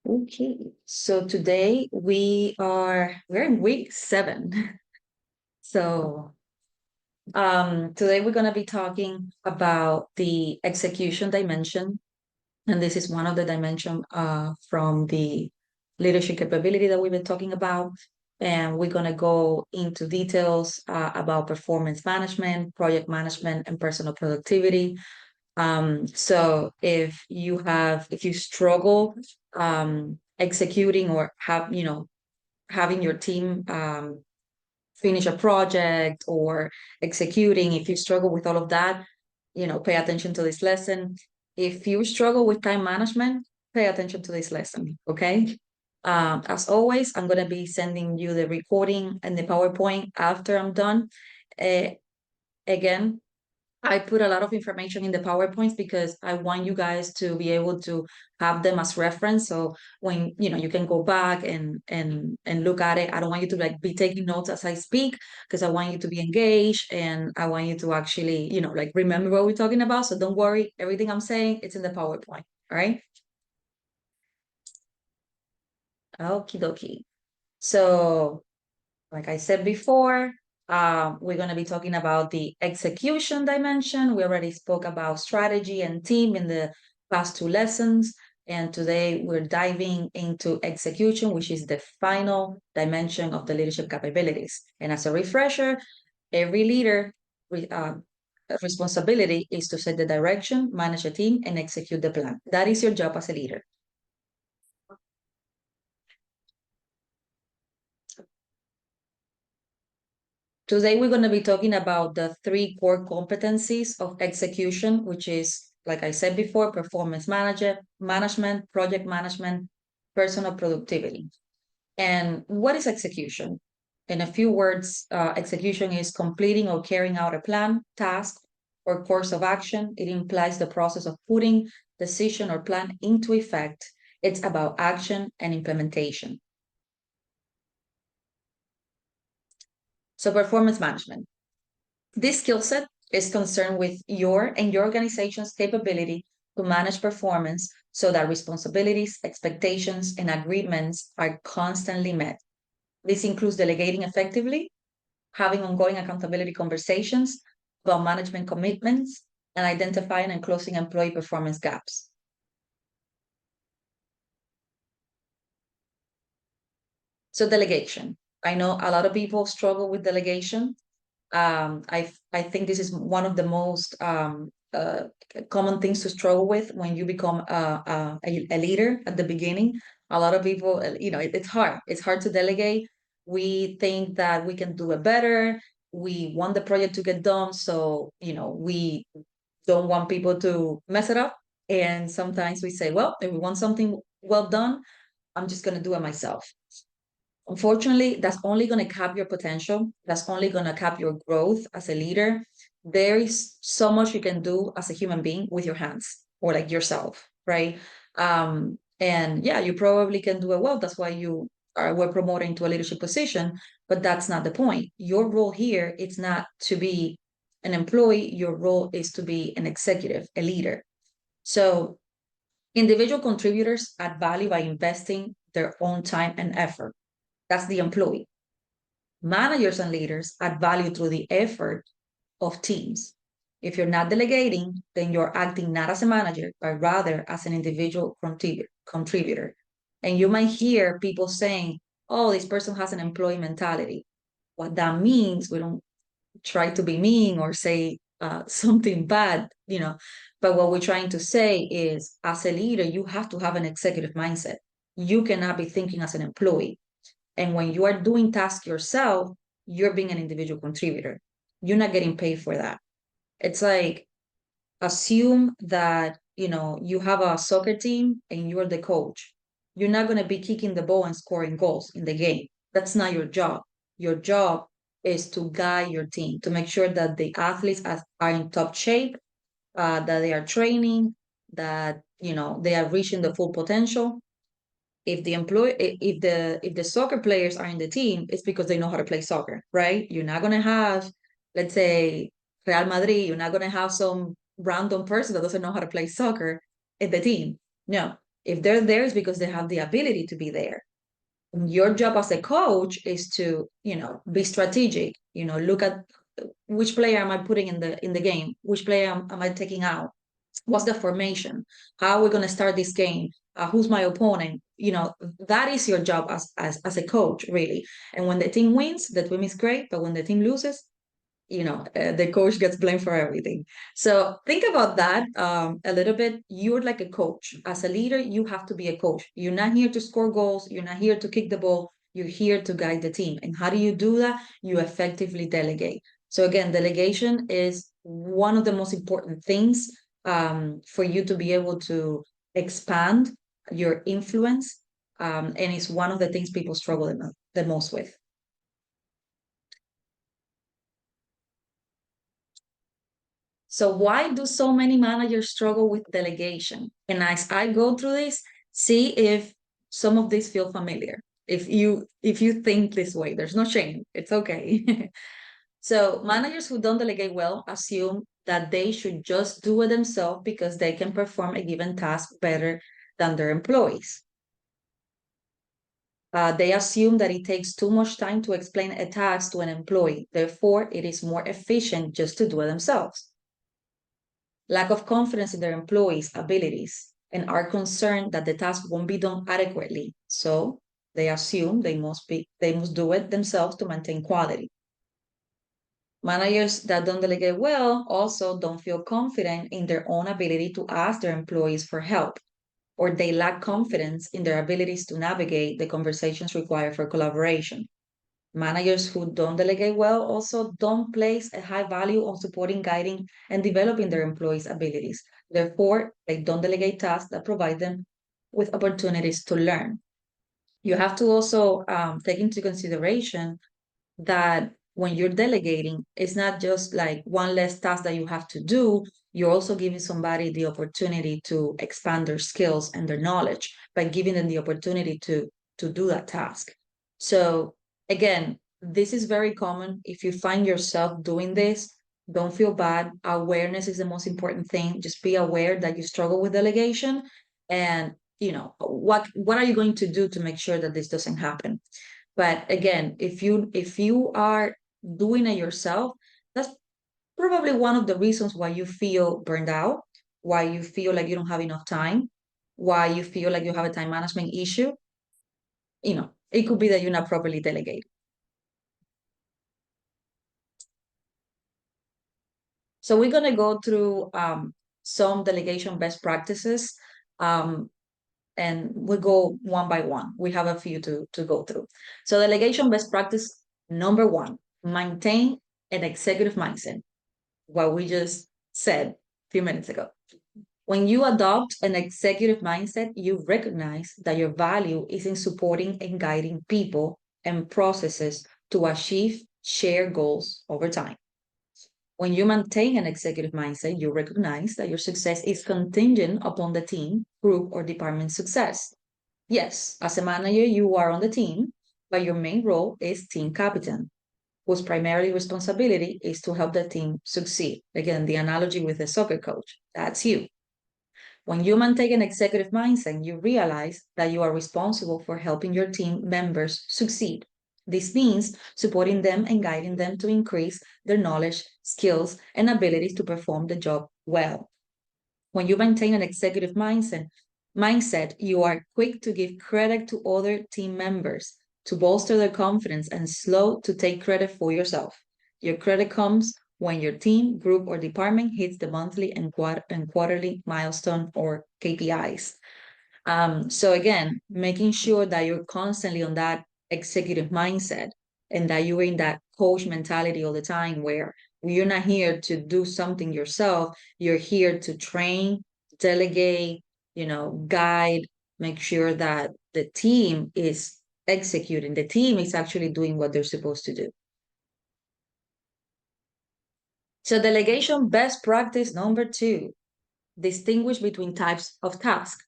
Okay, so today we're in week 7. So today we're gonna be talking about the execution dimension, and this is one of the dimension from the leadership capability that we've been talking about. And we're gonna go into details about performance management, project management, and personal productivity. So if you struggle executing or having your team finish a project or executing, if you struggle with all of that, pay attention to this lesson. If you struggle with time management, pay attention to this lesson, okay? As always, I'm going to be sending you the recording and the PowerPoint after I'm done. Again, I put a lot of information in the PowerPoints because I want you guys to be able to have them as reference. So when you can go back and look at it. I don't want you to be taking notes as I speak, because I want you to be engaged and I want you to actually, remember what we're talking about. So don't worry, everything I'm saying, it's in the PowerPoint. All right. Okie dokie. So like I said before, we're going to be talking about the execution dimension. We already spoke about strategy and team in the past 2 lessons. And today we're diving into execution, which is the final dimension of the leadership capabilities. And as a refresher, every leader responsibility is to set the direction, manage a team, and execute the plan. That is your job as a leader. Today, we're going to be talking about the 3 core competencies of execution, which is, like I said before, performance management, project management, personal productivity. And what is execution? In a few words, execution is completing or carrying out a plan, task, or course of action. It implies the process of putting decision or plan into effect. It's about action and implementation. So performance management. This skill set is concerned with your organization's capability to manage performance so that responsibilities, expectations, and agreements are constantly met. This includes delegating effectively, having ongoing accountability conversations about management commitments, and identifying and closing employee performance gaps. So delegation. I know a lot of people struggle with delegation. I think this is one of the most common things to struggle with when you become a leader at the beginning. A lot of people, it's hard. It's hard to delegate. We think that we can do it better. We want the project to get done. So, we don't want people to mess it up. And sometimes we say, well, if we want something well done, I'm just going to do it myself. Unfortunately, that's only going to cap your potential. That's only going to cap your growth as a leader. There is so much you can do as a human being with your hands or like yourself, right? And yeah, you probably can do it well. That's why were promoted into a leadership position, but that's not the point. Your role here is not to be an employee. Your role is to be an executive, a leader. So individual contributors add value by investing their own time and effort. That's the employee. Managers and leaders add value through the effort of teams. If you're not delegating, then you're acting not as a manager, but rather as an individual contributor. And you might hear people saying, oh, this person has an employee mentality. What that means, we don't try to be mean or say something bad, but what we're trying to say is, as a leader, you have to have an executive mindset. You cannot be thinking as an employee. And when you are doing tasks yourself, you're being an individual contributor. You're not getting paid for that. It's like, assume that, you have a soccer team and you're the coach. You're not going to be kicking the ball and scoring goals in the game. That's not your job. Your job is to guide your team, to make sure that the athletes are in top shape, that they are training, that, they are reaching the full potential. If the soccer players are in the team, it's because they know how to play soccer, right? You're not going to have, let's say, Real Madrid, you're not going to have some random person that doesn't know how to play soccer in the team. No, If they're there, it's because they have the ability to be there. Your job as a coach is to, be strategic, look at which player am I putting in the game, which player am I taking out, what's the formation, how are we going to start this game, who's my opponent. That is your job as a coach, really. And when the team wins, the team is great, but when the team loses, the coach gets blamed for everything. So think about that a little bit. You're like a coach. As a leader, you have to be a coach. You're not here to score goals. You're not here to kick the ball. You're here to guide the team. And how do you do that? You effectively delegate. So again, delegation is one of the most important things for you to be able to expand your influence. And it's one of the things people struggle the most with. So why do so many managers struggle with delegation? And as I go through this, see if some of these feel familiar. If you think this way, there's no shame. It's okay. So managers who don't delegate well assume that they should just do it themselves because they can perform a given task better than their employees. They assume that it takes too much time to explain a task to an employee. Therefore, it is more efficient just to do it themselves. Lack of confidence in their employees' abilities, and are concerned that the task won't be done adequately. So they assume they must do it themselves to maintain quality. Managers that don't delegate well also don't feel confident in their own ability to ask their employees for help, or they lack confidence in their abilities to navigate the conversations required for collaboration. Managers who don't delegate well also don't place a high value on supporting, guiding, and developing their employees' abilities. Therefore, they don't delegate tasks that provide them with opportunities to learn. You have to also take into consideration that when you're delegating, it's not just like one less task that you have to do. You're also giving somebody the opportunity to expand their skills and their knowledge by giving them the opportunity to do that task. So again, this is very common. If you find yourself doing this, don't feel bad. Awareness is the most important thing. Just be aware that you struggle with delegation, and what are you going to do to make sure that this doesn't happen. But again, if you are doing it yourself, that's probably one of the reasons why you feel burned out, why you feel like you don't have enough time, why you feel like you have a time management issue. It could be that you're not properly delegating. So we're gonna go through some delegation best practices, um, and we'll go one by one. We have a few to go through. So delegation best practice number one, maintain an executive mindset. What we just said a few minutes ago. When you adopt an executive mindset, you recognize that your value is in supporting and guiding people and processes to achieve shared goals over time. When you maintain an executive mindset, you recognize that your success is contingent upon the team, group, or department success. Yes, as a manager, you are on the team, but your main role is team captain, whose primary responsibility is to help the team succeed. Again, the analogy with a soccer coach, that's you. When you maintain an executive mindset, you realize that you are responsible for helping your team members succeed. This means supporting them and guiding them to increase their knowledge, skills, and abilities to perform the job well. When you maintain an executive mindset, you are quick to give credit to other team members, to bolster their confidence, and slow to take credit for yourself. Your credit comes when your team, group, or department hits the monthly and quarterly milestone or KPIs. So again, making sure that you're constantly on that executive mindset and that you're in that coach mentality all the time where you're not here to do something yourself. You're here to train, delegate, guide, make sure that the team is executing. The team is actually doing what they're supposed to do. So delegation best practice number two, distinguish between types of tasks.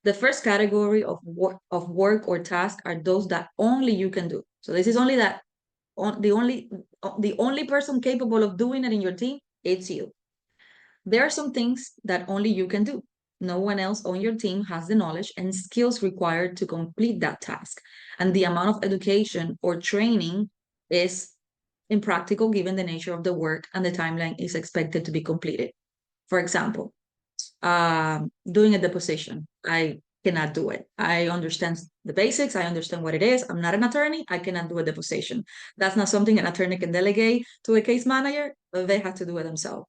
The first category of work or task are those that only you can do. So this is only that the only person capable of doing it in your team, it's you. There are some things that only you can do. No one else on your team has the knowledge and skills required to complete that task. And the amount of education or training is impractical given the nature of the work and the timeline is expected to be completed. For example, doing a deposition. I cannot do it. I understand the basics. I understand what it is. I'm not an attorney. I cannot do a deposition. That's not something an attorney can delegate to a case manager. They have to do it themselves.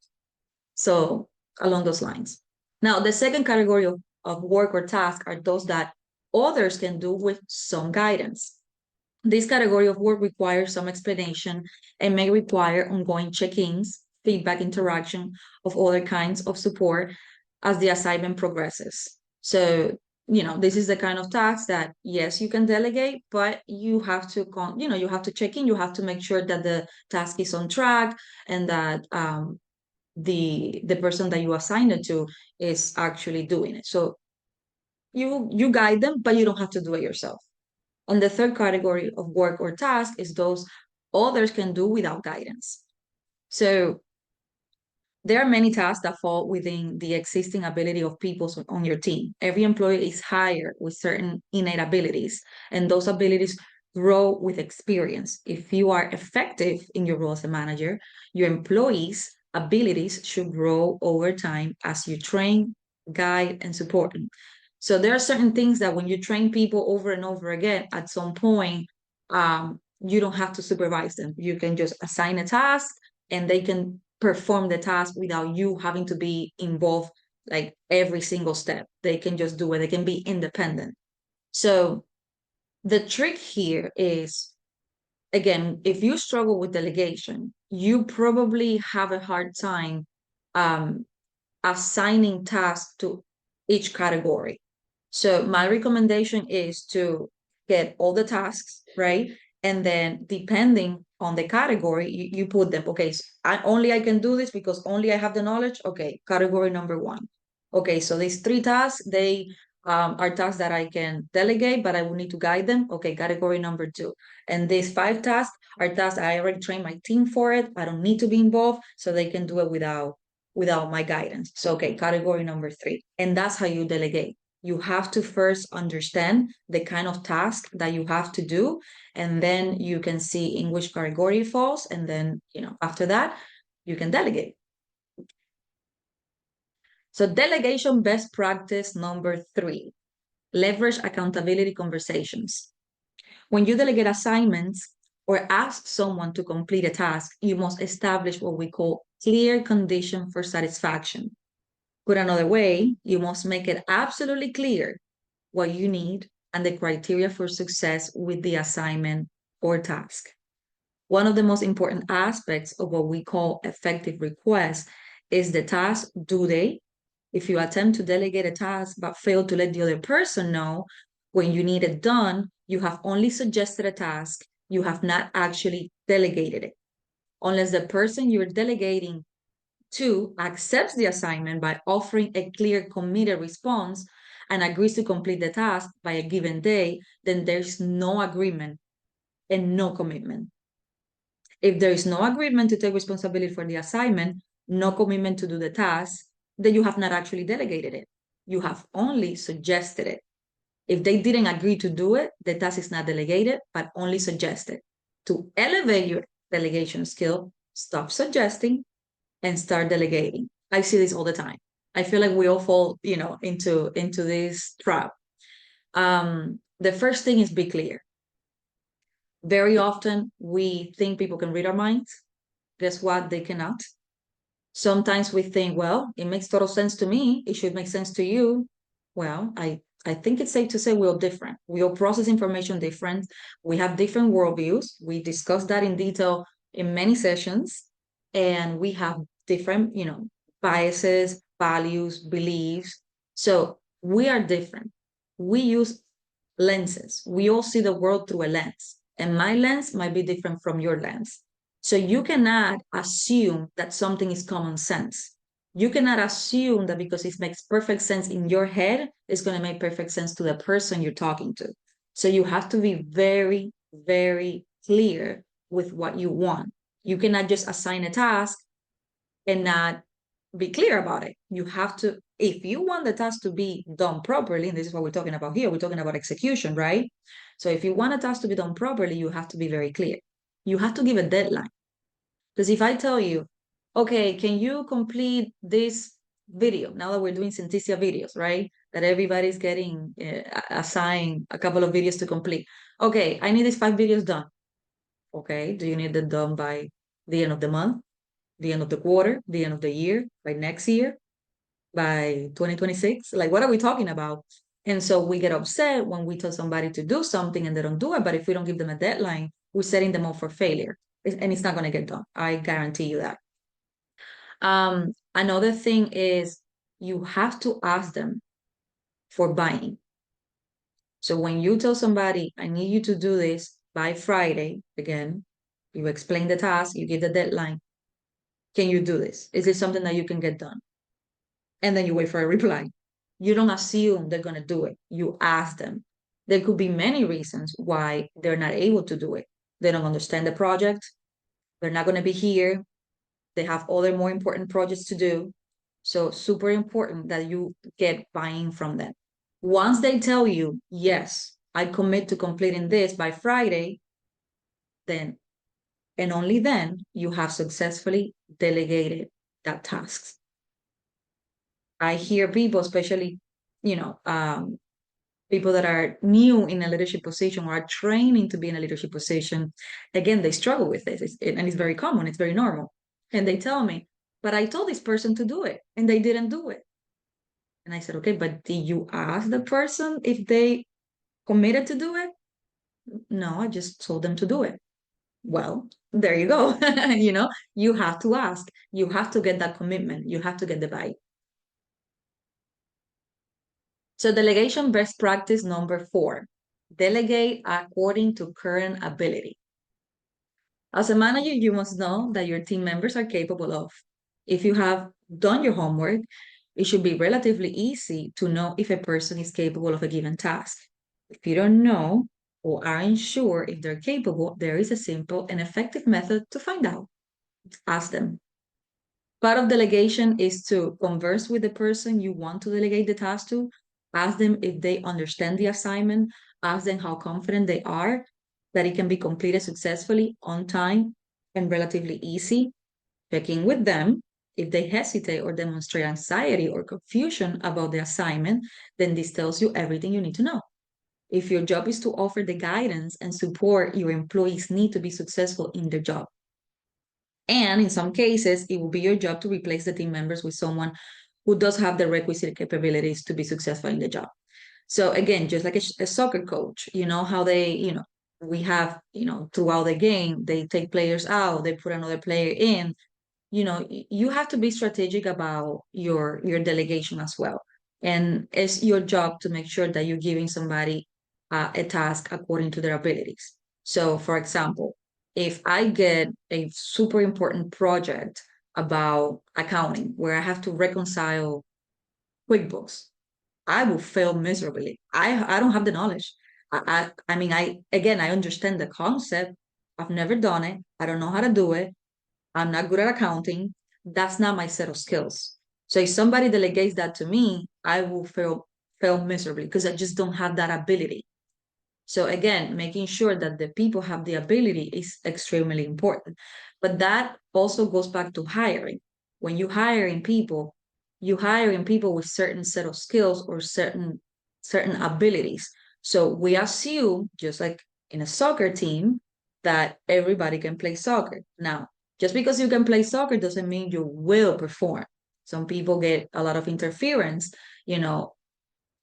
So along those lines. Now, the second category of work or task are those that others can do with some guidance. This category of work requires some explanation and may require ongoing check-ins, feedback interaction of other kinds of support as the assignment progresses. So, this is the kind of task that, yes, you can delegate, but you have to, you have to check in, you have to make sure that the task is on track and that the person that you assigned it to is actually doing it. So you guide them, but you don't have to do it yourself. And the third category of work or task is those others can do without guidance. So there are many tasks that fall within the existing ability of people on your team. Every employee is hired with certain innate abilities, and those abilities grow with experience. If you are effective in your role as a manager, your employees' abilities should grow over time as you train, guide, and support them. So there are certain things that when you train people over and over again, at some point, you don't have to supervise them. You can just assign a task and they can perform the task without you having to be involved like every single step. They can just do it. They can be independent. So the trick here is, again, if you struggle with delegation, you probably have a hard time assigning tasks to each category. So my recommendation is to get all the tasks, right? And then depending on the category, you put them, okay, so I can do this because only I have the knowledge. Okay, category number one. Okay, so these three tasks, they are tasks that I can delegate, but I will need to guide them. Okay, category number two. And these five tasks are tasks I already trained my team for it. I don't need to be involved, so they can do it without my guidance. So, okay, category number three. And that's how you delegate. You have to first understand the kind of task that you have to do, and then you can see in which category it falls. And then, after that, you can delegate. So delegation best practice number three, leverage accountability conversations. When you delegate assignments or ask someone to complete a task, you must establish what we call clear condition for satisfaction. Put another way, you must make it absolutely clear what you need and the criteria for success with the assignment or task. One of the most important aspects of what we call effective request is the task due date. If you attempt to delegate a task but fail to let the other person know when you need it done, you have only suggested a task, you have not actually delegated it. Unless the person you're delegating to accepts the assignment by offering a clear, committed response and agrees to complete the task by a given day, then there's no agreement and no commitment. If there is no agreement to take responsibility for the assignment, no commitment to do the task, then you have not actually delegated it. You have only suggested it. If they didn't agree to do it, the task is not delegated, but only suggested. To elevate your delegation skill, stop suggesting and start delegating. I see this all the time. I feel like we all fall, into this trap. The first thing is be clear. Very often we think people can read our minds. Guess what? They cannot. Sometimes we think, well, it makes total sense to me. It should make sense to you. Well, I think it's safe to say we're all different. We all process information different. We have different worldviews. We discussed that in detail in many sessions. And we have different, biases, values, beliefs. So we are different. We use lenses. We all see the world through a lens. And my lens might be different from your lens. So you cannot assume that something is common sense. You cannot assume that because it makes perfect sense in your head, it's going to make perfect sense to the person you're talking to. So you have to be very, very clear with what you want. You cannot just assign a task and not be clear about it. You have to if you want the task to be done properly, and this is what we're talking about here, we're talking about execution, right? So if you want a task to be done properly, you have to be very clear. You have to give a deadline. Because if I tell you, okay, can you complete this video? Now that we're doing Synthesia videos, right? That everybody's getting assigned a couple of videos to complete. Okay, I need these 5 videos done. Okay, do you need them done by the end of the month, the end of the quarter, the end of the year, by next year, by 2026? Like, what are we talking about? And so we get upset when we tell somebody to do something and they don't do it. But if we don't give them a deadline, we're setting them up for failure. And it's not going to get done. I guarantee you that. Another thing is you have to ask them for buying. So when you tell somebody, I need you to do this by Friday, again, you explain the task, you give the deadline. Can you do this? Is it something that you can get done? And then you wait for a reply. You don't assume they're going to do it. You ask them. There could be many reasons why they're not able to do it. They don't understand the project. They're not going to be here. They have other more important projects to do. So super important that you get buying from them. Once they tell you, yes, I commit to completing this by Friday, then and only then you have successfully delegated that task. I hear people, especially, you know, people that are new in a leadership position or are training to be in a leadership position, again, they struggle with this. And it's very common, it's very normal. And they tell me, but I told this person to do it and they didn't do it. And I said, okay, but did you ask the person if they committed to do it? No, I just told them to do it. Well, there you go. You have to ask. You have to get that commitment. You have to get the buy. So delegation best practice number 4, delegate according to current ability. As a manager, you must know that your team members are capable of. If you have done your homework, it should be relatively easy to know if a person is capable of a given task. If you don't know or aren't sure if they're capable, there is a simple and effective method to find out. Ask them. Part of delegation is to converse with the person you want to delegate the task to. Ask them if they understand the assignment. Ask them how confident they are that it can be completed successfully on time and relatively easy. Check in with them. If they hesitate or demonstrate anxiety or confusion about the assignment, then this tells you everything you need to know. If your job is to offer the guidance and support your employees need to be successful in their job. And in some cases, it will be your job to replace the team members with someone who does have the requisite capabilities to be successful in the job. So again, just like a soccer coach, you know how they, we have, throughout the game, they take players out, they put another player in. You have to be strategic about your delegation as well. And it's your job to make sure that you're giving somebody a task according to their abilities. So, for example, if I get a super important project about accounting where I have to reconcile QuickBooks, I will fail miserably. I don't have the knowledge. I mean, I understand the concept. I've never done it. I don't know how to do it. I'm not good at accounting. That's not my set of skills. So if somebody delegates that to me, I will fail miserably because I just don't have that ability. So again, making sure that the people have the ability is extremely important. But that also goes back to hiring. When you hire in people with certain set of skills or certain abilities. So we assume, just like in a soccer team, that everybody can play soccer. Now, just because you can play soccer doesn't mean you will perform. Some people get a lot of interference, you know,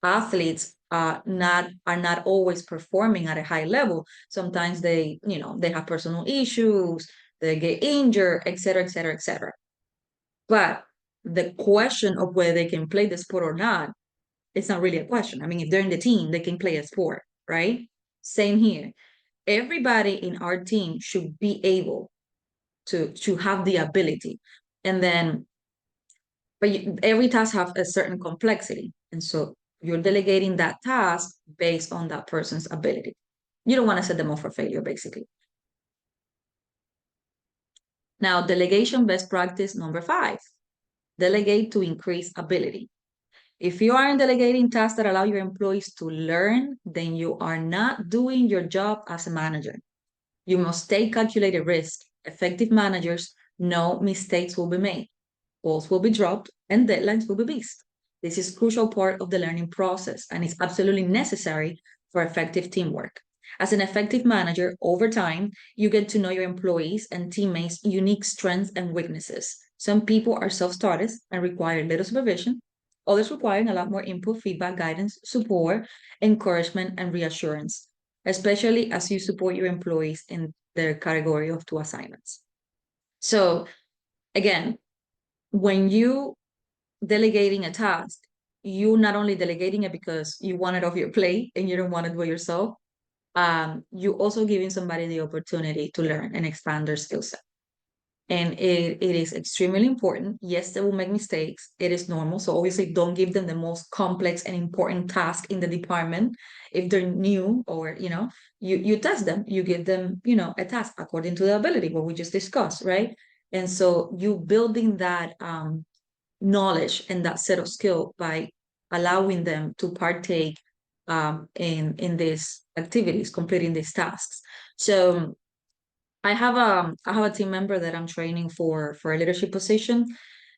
athletes are not always performing at a high level. Sometimes they have personal issues, they get injured, etc., etc., etc. But the question of whether they can play the sport or not, it's not really a question. I mean, if they're in the team, they can play a sport, right? Same here. Everybody in our team should be able to have the ability. And then but every task have a certain complexity. And so you're delegating that task based on that person's ability. You don't want to set them up for failure, basically. Now, delegation best practice number 5, delegate to increase ability. If you aren't delegating tasks that allow your employees to learn, then you are not doing your job as a manager. You must take calculated risk. Effective managers know mistakes will be made, balls will be dropped, and deadlines will be missed. This is a crucial part of the learning process and is absolutely necessary for effective teamwork. As an effective manager, over time, you get to know your employees and teammates' unique strengths and weaknesses. Some people are self-starters and require little supervision. Others require a lot more input, feedback, guidance, support, encouragement, and reassurance, especially as you support your employees in their category of two assignments. So again, when you delegating a task, you not only delegating it because you want it off your plate and you don't want to do it yourself, you also giving somebody the opportunity to learn and expand their skill set. And it is extremely important. Yes, they will make mistakes. It is normal. So obviously don't give them the most complex and important task in the department. If they're new or, you test them, you give them, a task according to the ability, what we just discussed, right? And so you building that knowledge and that set of skill by allowing them to partake in these activities, completing these tasks. So I have a team member that I'm training for a leadership position,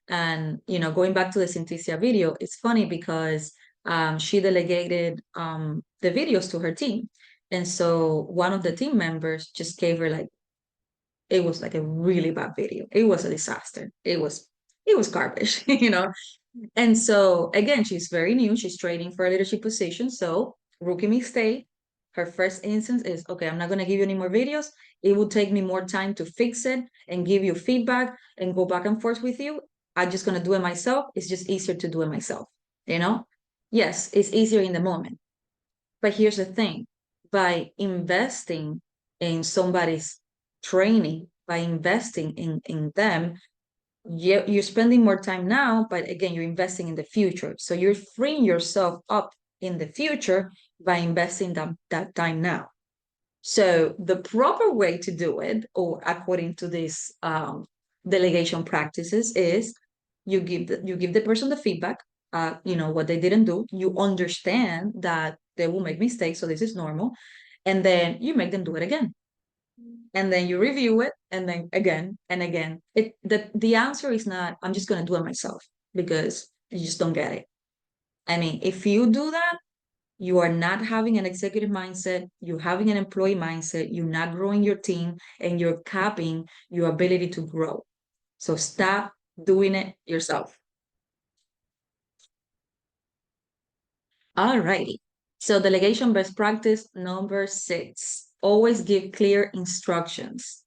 and going back to the Synthesia video, it's funny because she delegated the videos to her team, and so one of the team members just gave her like it was like a really bad video. It was a disaster. It was garbage, And so again, she's very new. She's training for a leadership position. So rookie mistake. Her first instance is, okay, I'm not going to give you any more videos. It will take me more time to fix it and give you feedback and go back and forth with you. I'm just going to do it myself. It's just easier to do it myself, you know? Yes, it's easier in the moment. But here's the thing, by investing in somebody's training, by investing in them, you're spending more time now, but again, you're investing in the future. So you're freeing yourself up in the future by investing that time now. So the proper way to do it, or according to these delegation practices, is you give the person the feedback, what they didn't do. You understand that they will make mistakes, so this is normal, and then you make them do it again, and then you review it, and then again and again. The answer is not, I'm just going to do it myself, because you just don't get it. I mean, if you do that, you are not having an executive mindset, you're having an employee mindset, you're not growing your team, and you're capping your ability to grow. So stop doing it yourself. All righty. So delegation best practice number 6, always give clear instructions.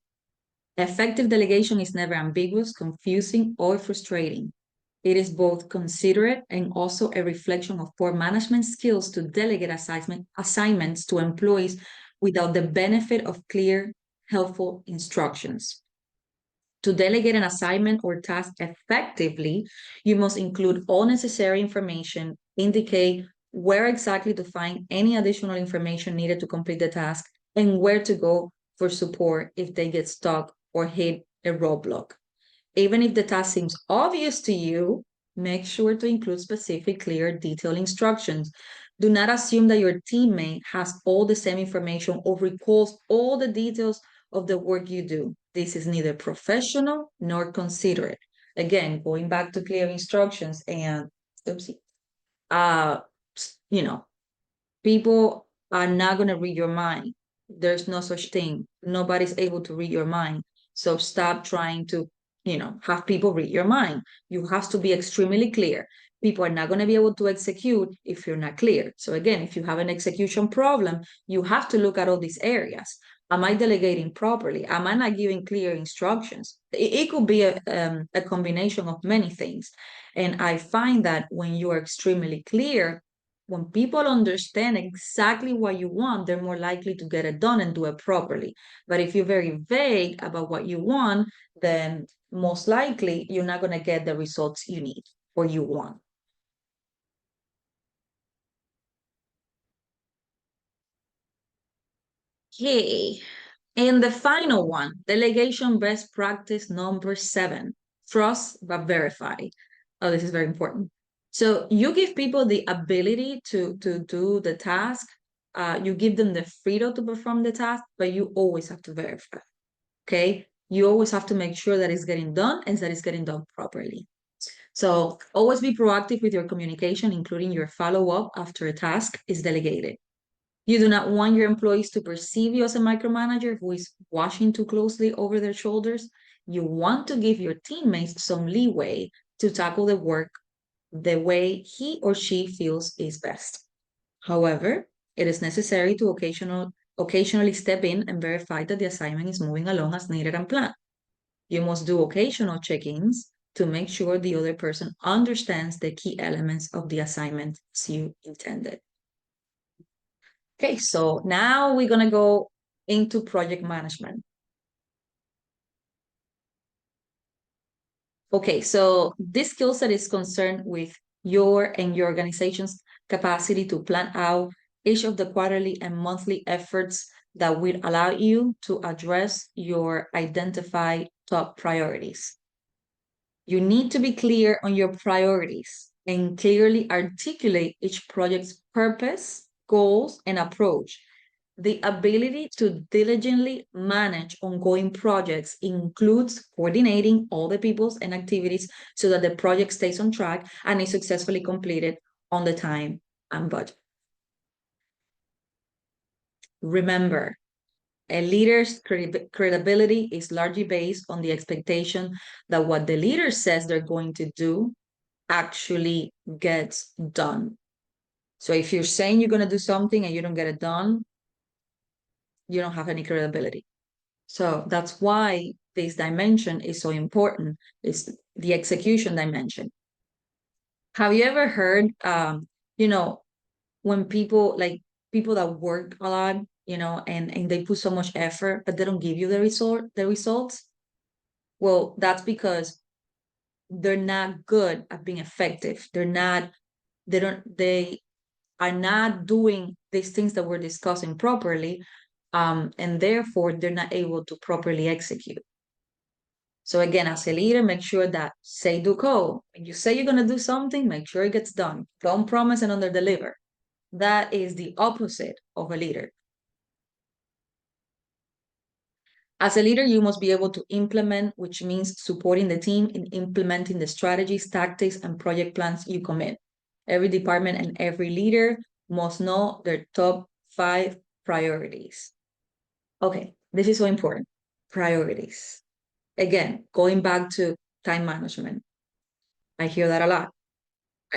Effective delegation is never ambiguous, confusing, or frustrating. It is both considerate and also a reflection of poor management skills to delegate assignments to employees without the benefit of clear, helpful instructions. To delegate an assignment or task effectively, you must include all necessary information, indicate where exactly to find any additional information needed to complete the task, and where to go for support if they get stuck or hit a roadblock. Even if the task seems obvious to you, make sure to include specific, clear, detailed instructions. Do not assume that your teammate has all the same information or recalls all the details of the work you do. This is neither professional nor considerate. Again, going back to clear instructions and oopsie, uh, you know, people are not going to read your mind. There's no such thing. Nobody's able to read your mind. So stop trying to, have people read your mind. You have to be extremely clear. People are not going to be able to execute if you're not clear. So again, if you have an execution problem, you have to look at all these areas. Am I delegating properly? Am I not giving clear instructions? It could be a combination of many things. And I find that when you are extremely clear, when people understand exactly what you want, they're more likely to get it done and do it properly. But if you're very vague about what you want, then most likely you're not going to get the results you need or you want. Okay. And the final one, delegation best practice number 7, trust but verify. Oh, this is very important. So you give people the ability to do the task. You give them the freedom to perform the task, but you always have to verify. Okay. You always have to make sure that it's getting done and that it's getting done properly. So always be proactive with your communication, including your follow-up after a task is delegated. You do not want your employees to perceive you as a micromanager who is watching too closely over their shoulders. You want to give your teammates some leeway to tackle the work the way he or she feels is best. However, it is necessary to occasionally step in and verify that the assignment is moving along as needed and planned. You must do occasional check-ins to make sure the other person understands the key elements of the assignment as you intended. Okay, so now we're going to go into project management. Okay, so this skill set is concerned with your and your organization's capacity to plan out each of the quarterly and monthly efforts that will allow you to address your identified top priorities. You need to be clear on your priorities and clearly articulate each project's purpose, goals, and approach. The ability to diligently manage ongoing projects includes coordinating all the peoples and activities so that the project stays on track and is successfully completed on the time and budget. Remember, a leader's credibility is largely based on the expectation that what the leader says they're going to do actually gets done. So if you're saying you're going to do something and you don't get it done, you don't have any credibility. So that's why this dimension is so important, is the execution dimension. Have you ever heard, when people that work a lot, and they put so much effort, but they don't give you the results? Well, that's because they're not good at being effective. They are not doing these things that we're discussing properly, and therefore they're not able to properly execute. So again, as a leader, make sure that say, do, go. When you say you're going to do something, make sure it gets done. Don't promise and under deliver. That is the opposite of a leader. As a leader, you must be able to implement, which means supporting the team in implementing the strategies, tactics, and project plans you commit. Every department and every leader must know their top 5 priorities. Okay, this is so important. Priorities. Again, going back to time management. I hear that a lot.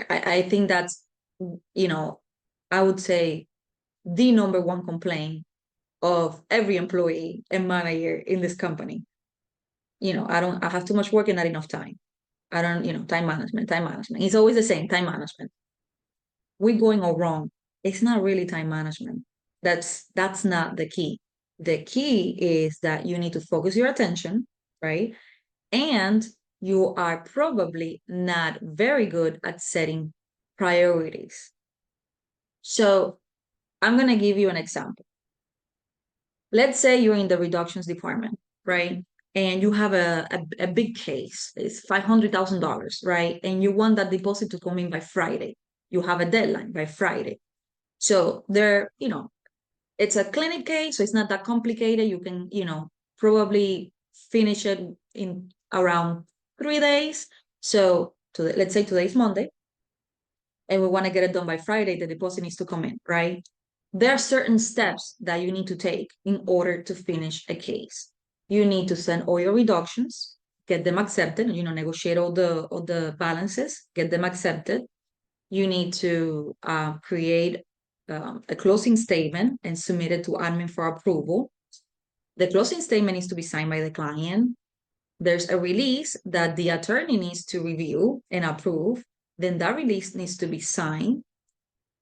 I think that's, I would say the number one complaint of every employee and manager in this company. I have too much work and not enough time. I don't, time management, time management. It's always the same, time management. We're going all wrong. It's not really time management. That's not the key. The key is that you need to focus your attention, right? And you are probably not very good at setting priorities. So I'm going to give you an example. Let's say you're in the reductions department, right? And you have a big case, it's $500,000, right? And you want that deposit to come in by Friday. You have a deadline by Friday. So it's a clinic case, so it's not that complicated. You can, probably finish it in around 3 days. So let's say today's Monday, and we want to get it done by Friday, the deposit needs to come in, right? There are certain steps that you need to take in order to finish a case. You need to send all your reductions, get them accepted, negotiate all the balances, get them accepted. You need to create a closing statement and submit it to admin for approval. The closing statement needs to be signed by the client. There's a release that the attorney needs to review and approve. Then that release needs to be signed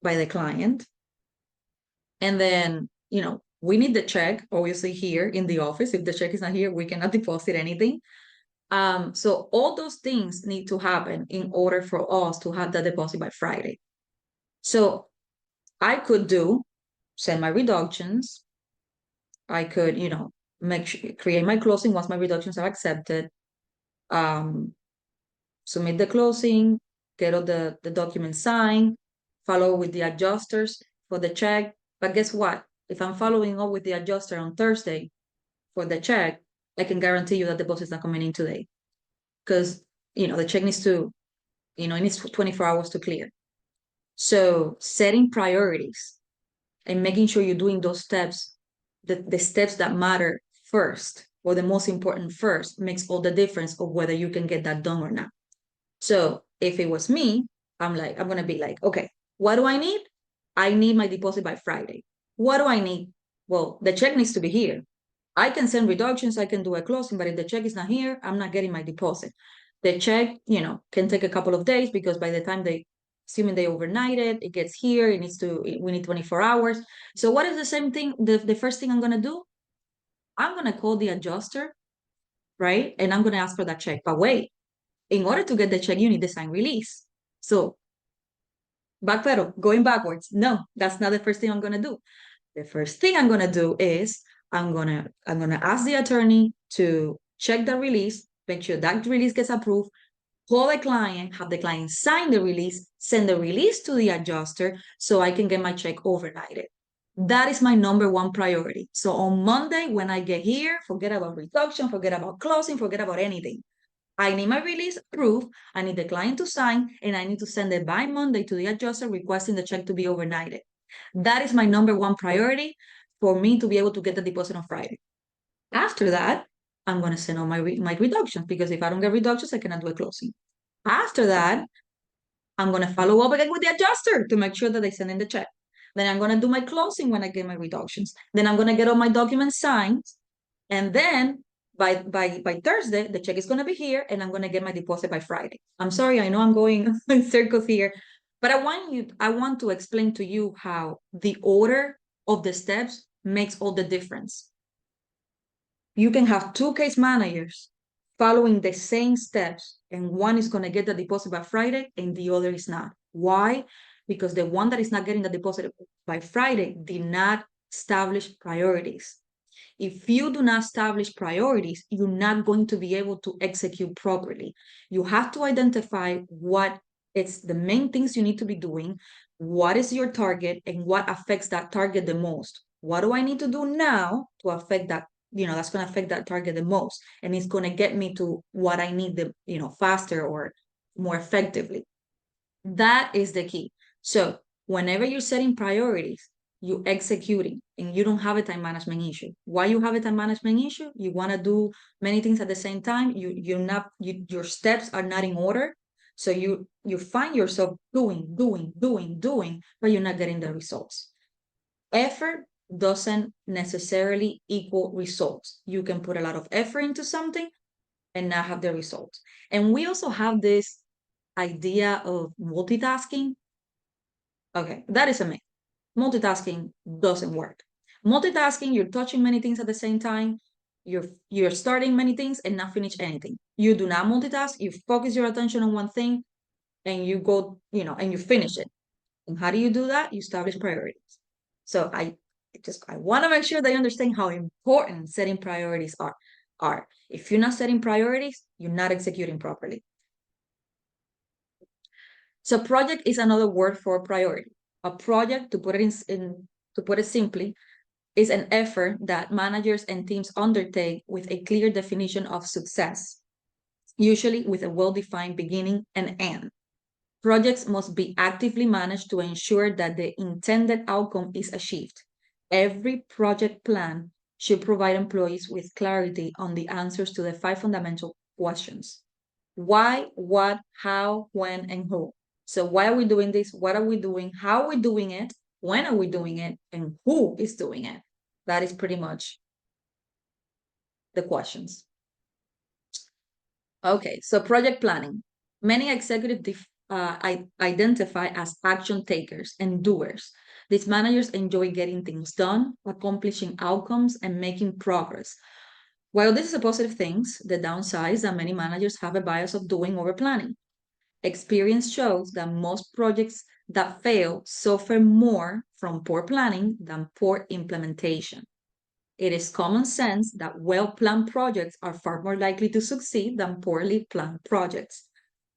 by the client. And then, we need the check, obviously, here in the office. If the check is not here, we cannot deposit anything. So all those things need to happen in order for us to have the deposit by Friday. So I could send my reductions. I could, create my closing once my reductions are accepted. Submit the closing, get all the documents signed, follow with the adjusters for the check. But guess what? If I'm following up with the adjuster on Thursday for the check, I can guarantee you that the boss is not coming in today because, the check needs to, it needs 24 hours to clear. So setting priorities and making sure you're doing those steps, the steps that matter first or the most important first makes all the difference of whether you can get that done or not. So if it was me, I'm going to be like, okay, what do I need? I need my deposit by Friday. What do I need? Well, the check needs to be here. I can send reductions, I can do a closing, but if the check is not here, I'm not getting my deposit. The check, can take a couple of days because by the time assuming they overnight it gets here, we need 24 hours. So what is the same thing? The first thing I'm going to do, I'm going to call the adjuster, right? And I'm going to ask for that check. But wait, in order to get the check, you need the signed release. So backpedal, going backwards. No, that's not the first thing I'm going to do. The first thing I'm going to do is I'm going to ask the attorney to check the release, make sure that release gets approved, call the client, have the client sign the release, send the release to the adjuster so I can get my check overnighted. That is my number one priority. So on Monday, when I get here, forget about reduction, forget about closing, forget about anything. I need my release approved, I need the client to sign, and I need to send it by Monday to the adjuster requesting the check to be overnighted. That is my number one priority for me to be able to get the deposit on Friday. After that, I'm going to send all my reductions because if I don't get reductions, I cannot do a closing. After that, I'm going to follow up again with the adjuster to make sure that they send in the check. Then I'm going to do my closing when I get my reductions. Then I'm going to get all my documents signed. And then by Thursday, the check is going to be here and I'm going to get my deposit by Friday. I'm sorry, I know I'm going in circles here, but I want to explain to you how the order of the steps makes all the difference. You can have two case managers following the same steps, and one is going to get the deposit by Friday and the other is not. Why? Because the one that is not getting the deposit by Friday did not establish priorities. If you do not establish priorities, you're not going to be able to execute properly. You have to identify what it's the main things you need to be doing, what is your target, and what affects that target the most. What do I need to do now to affect that? That's going to affect that target the most, and it's going to get me to what I need faster or more effectively. That is the key. So whenever you're setting priorities, you executing and you don't have a time management issue. Why you have a time management issue? You want to do many things at the same time. Your steps are not in order. So you find yourself doing, but you're not getting the results. Effort doesn't necessarily equal results. You can put a lot of effort into something and not have the results. And we also have this idea of multitasking. Okay, that is a myth. Multitasking doesn't work. Multitasking, you're touching many things at the same time. You're starting many things and not finish anything. You do not multitask. You focus your attention on one thing and you go, and you finish it. And how do you do that? You establish priorities. So I want to make sure they understand how important setting priorities are. If you're not setting priorities, you're not executing properly. So project is another word for priority. A project, to put it simply, is an effort that managers and teams undertake with a clear definition of success, usually with a well-defined beginning and end. Projects must be actively managed to ensure that the intended outcome is achieved. Every project plan should provide employees with clarity on the answers to the 5 fundamental questions: why, what, how, when, and who. So why are we doing this? What are we doing? How are we doing it? When are we doing it? And who is doing it? That is pretty much the questions. Okay, so project planning. Many executives identify as action takers and doers. These managers enjoy getting things done, accomplishing outcomes, and making progress. While this is a positive thing, the downside is that many managers have a bias of doing over planning. Experience shows that most projects that fail suffer more from poor planning than poor implementation. It is common sense that well-planned projects are far more likely to succeed than poorly planned projects.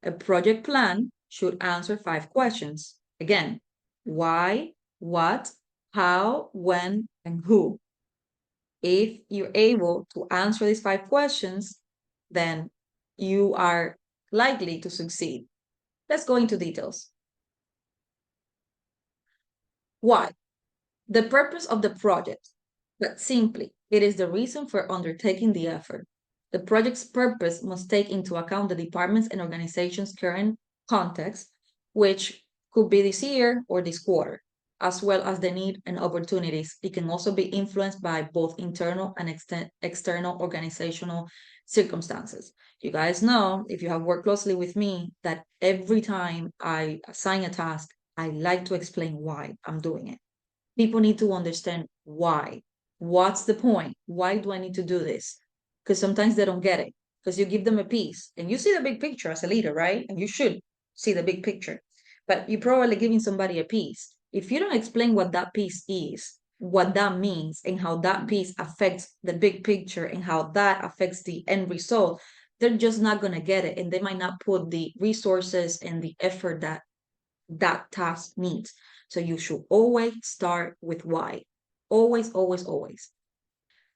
A project plan should answer 5 questions. Again, why, what, how, when, and who. If you're able to answer these 5 questions, then you are likely to succeed. Let's go into details. Why? The purpose of the project, but simply, it is the reason for undertaking the effort. The project's purpose must take into account the department's and organization's current context, which could be this year or this quarter, as well as the need and opportunities. It can also be influenced by both internal and external organizational circumstances. You guys know, if you have worked closely with me, that every time I assign a task, I like to explain why I'm doing it. People need to understand why. What's the point? Why do I need to do this? Because sometimes they don't get it. Because you give them a piece and you see the big picture as a leader, right? And you should see the big picture. But you're probably giving somebody a piece. If you don't explain what that piece is, what that means, and how that piece affects the big picture and how that affects the end result, they're just not going to get it. And they might not put the resources and the effort that that task needs. So you should always start with why. Always, always, always.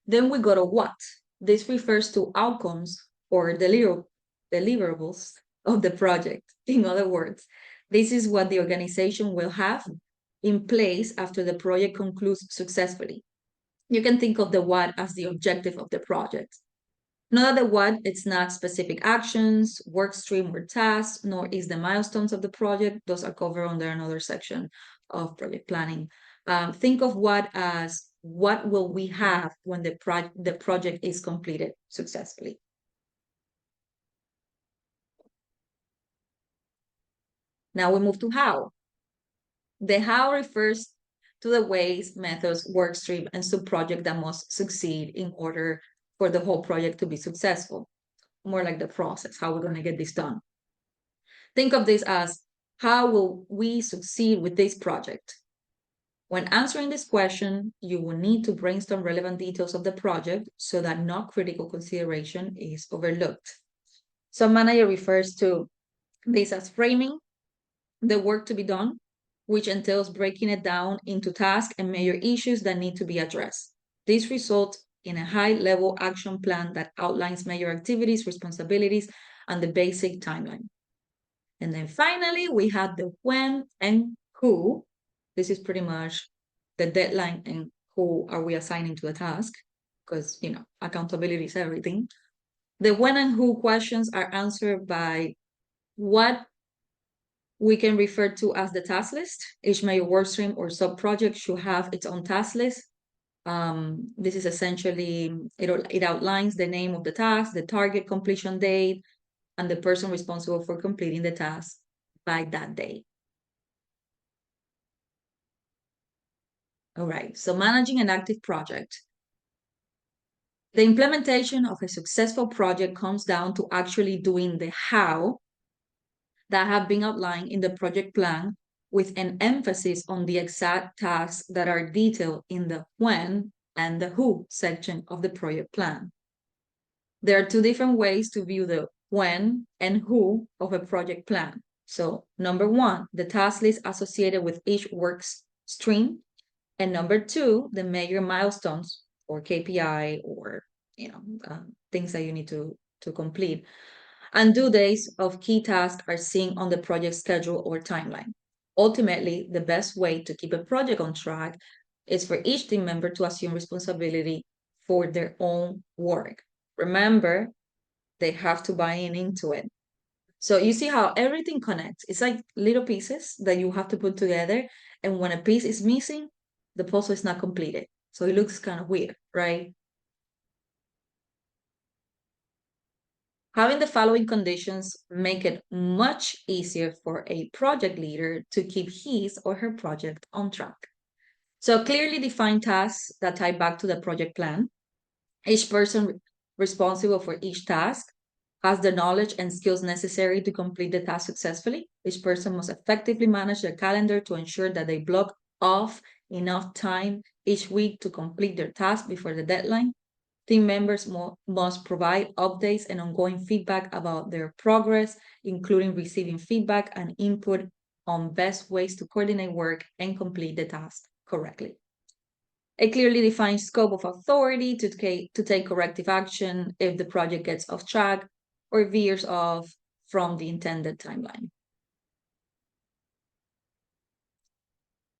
Then we go to what. This refers to outcomes or deliverables of the project. In other words, this is what the organization will have in place after the project concludes successfully. You can think of the what as the objective of the project. Not that what, it's not specific actions, work stream, or tasks, nor is the milestones of the project. Those are covered under another section of project planning. Think of what as what will we have when the project is completed successfully. Now we move to how. The how refers to the ways, methods, work stream, and sub-project that must succeed in order for the whole project to be successful. More like the process, how we're going to get this done. Think of this as how will we succeed with this project? When answering this question, you will need to brainstorm relevant details of the project so that no critical consideration is overlooked. Some manager refers to this as framing the work to be done, which entails breaking it down into tasks and major issues that need to be addressed. This results in a high-level action plan that outlines major activities, responsibilities, and the basic timeline. And then finally, we have the when and who. This is pretty much the deadline and who are we assigning to the task, because, accountability is everything. The when and who questions are answered by what we can refer to as the task list. Each major workstream or sub-project should have its own task list. This is essentially, it outlines the name of the task, the target completion date, and the person responsible for completing the task by that day. All right, so managing an active project. The implementation of a successful project comes down to actually doing the how that have been outlined in the project plan with an emphasis on the exact tasks that are detailed in the when and the who section of the project plan. There are two different ways to view the when and who of a project plan. So number one, the task list associated with each work stream. And number two, the major milestones or KPI or things that you need to complete. And due dates of key tasks are seen on the project schedule or timeline. Ultimately, the best way to keep a project on track is for each team member to assume responsibility for their own work. Remember, they have to buy into it. So you see how everything connects. It's like little pieces that you have to put together. And when a piece is missing, the puzzle is not completed. So it looks kind of weird, right? Having the following conditions make it much easier for a project leader to keep his or her project on track. So clearly defined tasks that tie back to the project plan. Each person responsible for each task has the knowledge and skills necessary to complete the task successfully. Each person must effectively manage their calendar to ensure that they block off enough time each week to complete their task before the deadline. Team members must provide updates and ongoing feedback about their progress, including receiving feedback and input on best ways to coordinate work and complete the task correctly. A clearly defined scope of authority to take corrective action if the project gets off track or veers off from the intended timeline.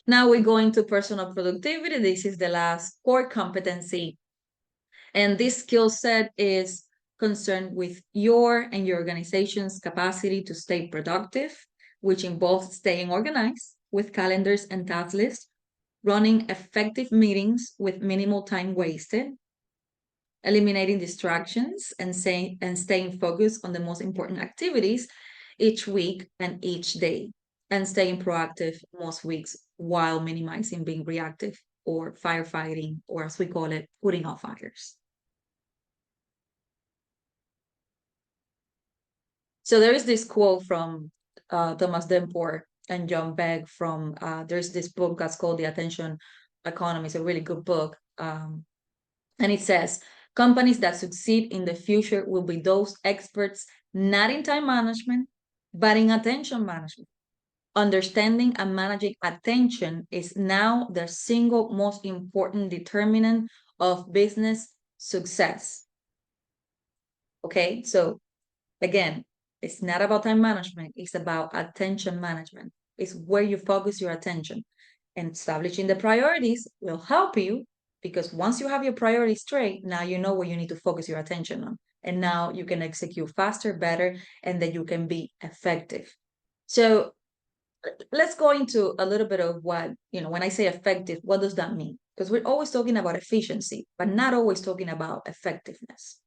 Now we go into personal productivity. This is the last core competency. And this skill set is concerned with your and your organization's capacity to stay productive, which involves staying organized with calendars and task lists, running effective meetings with minimal time wasted, eliminating distractions and staying focused on the most important activities each week and each day, and staying proactive most weeks while minimizing being reactive or firefighting, or as we call it, putting out fires. So there is this quote from Thomas Demport and John Beck from, there's this book that's called The Attention Economy. It's a really good book. And it says, companies that succeed in the future will be those experts not in time management, but in attention management. Understanding and managing attention is now the single most important determinant of business success. Okay, so again, it's not about time management, it's about attention management. It's where you focus your attention. And establishing the priorities will help you, because once you have your priorities straight, now you know where you need to focus your attention on. And now you can execute faster, better, and that you can be effective. So let's go into a little bit of what, when I say effective, what does that mean? Because we're always talking about efficiency, but not always talking about effectiveness.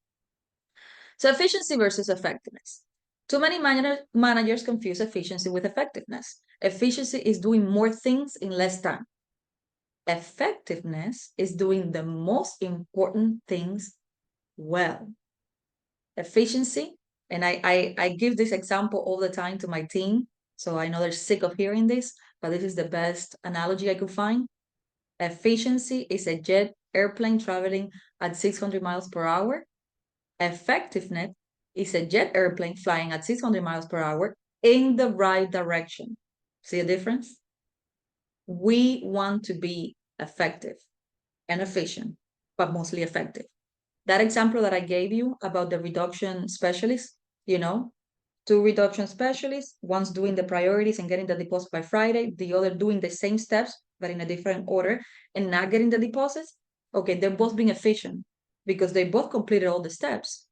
So efficiency versus effectiveness. Too many managers confuse efficiency with effectiveness. Efficiency is doing more things in less time. Effectiveness is doing the most important things well. Efficiency, and I give this example all the time to my team, so I know they're sick of hearing this, but this is the best analogy I could find. Efficiency is a jet airplane traveling at 600 miles per hour. Effectiveness is a jet airplane flying at 600 miles per hour in the right direction. See a difference? We want to be effective and efficient, but mostly effective. That example that I gave you about the reduction specialist, two reduction specialists, one's doing the priorities and getting the deposit by Friday, the other doing the same steps, but in a different order and not getting the deposits. Okay, they're both being efficient because they both completed all the steps,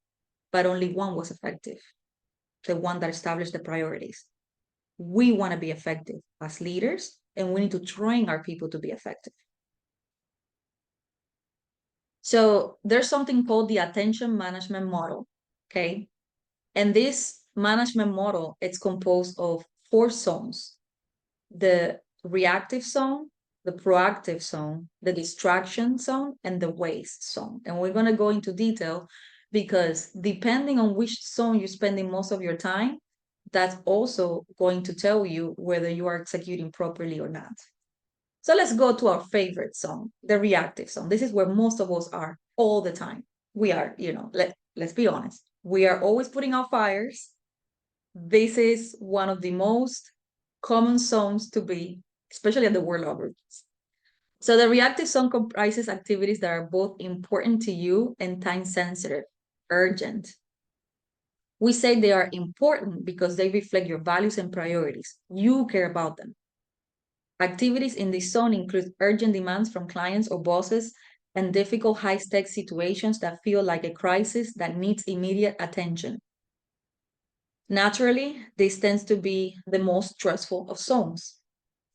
but only one was effective, the one that established the priorities. We want to be effective as leaders, and we need to train our people to be effective. So there's something called the attention management model, okay? And this management model, it's composed of 4 zones: the reactive zone, the proactive zone, the distraction zone, and the waste zone. And we're going to go into detail because depending on which zone you're spending most of your time, that's also going to tell you whether you are executing properly or not. So let's go to our favorite zone, the reactive zone. This is where most of us are all the time. We are, let's be honest. We are always putting out fires. This is one of the most common zones to be, especially at the world level. So the reactive zone comprises activities that are both important to you and time sensitive, urgent. We say they are important because they reflect your values and priorities. You care about them. Activities in this zone include urgent demands from clients or bosses and difficult high-stakes situations that feel like a crisis that needs immediate attention. Naturally, this tends to be the most stressful of zones.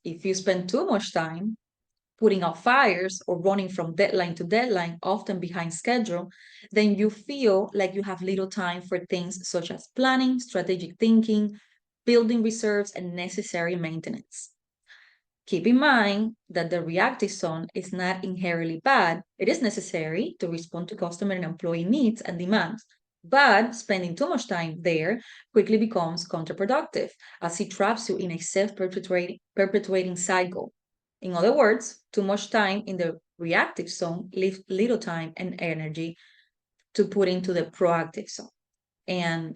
If you spend too much time putting out fires or running from deadline to deadline, often behind schedule, then you feel like you have little time for things such as planning, strategic thinking, building reserves, and necessary maintenance. Keep in mind that the reactive zone is not inherently bad. It is necessary to respond to customer and employee needs and demands, but spending too much time there quickly becomes counterproductive as it traps you in a self-perpetuating cycle. In other words, too much time in the reactive zone leaves little time and energy to put into the proactive zone. And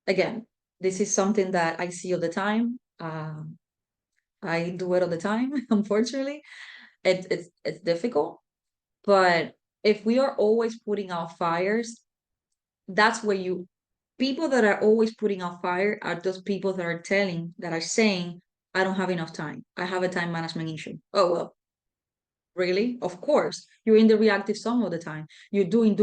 again, this is something that I see all the time. I do it all the time, unfortunately. It's difficult, but if we are always putting out fires, that's where you people that are always putting out fire are those people that are saying, I don't have enough time. I have a time management issue. Oh well, really? Of course. You're in the reactive zone all the time. You're doing.